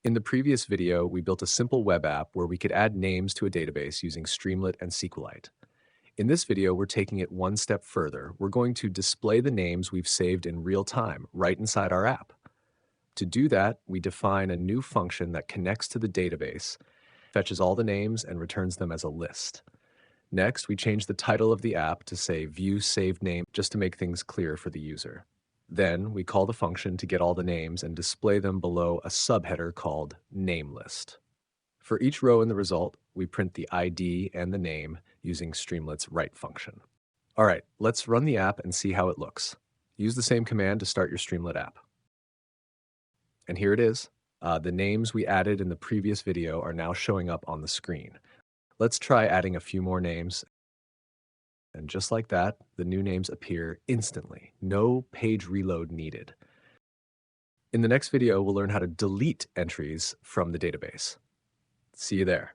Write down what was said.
In the previous video, we built a simple web app where we could add names to a database using Streamlit and SQLite. In this video, we're taking it one step further. We're going to display the names we've saved in real time right inside our app. To do that, we define a new function that connects to the database, fetches all the names, and returns them as a list. Next, we change the title of the app to say View Saved Name just to make things clear for the user. Then we call the function to get all the names and display them below a subheader called NameList. For each row in the result, we print the ID and the name using Streamlit's write function. All right, let's run the app and see how it looks. Use the same command to start your Streamlit app. And here it is. The names we added in the previous video are now showing up on the screen. Let's try adding a few more names. And just like that, the new names appear instantly. No page reload needed. In the next video, we'll learn how to delete entries from the database. See you there.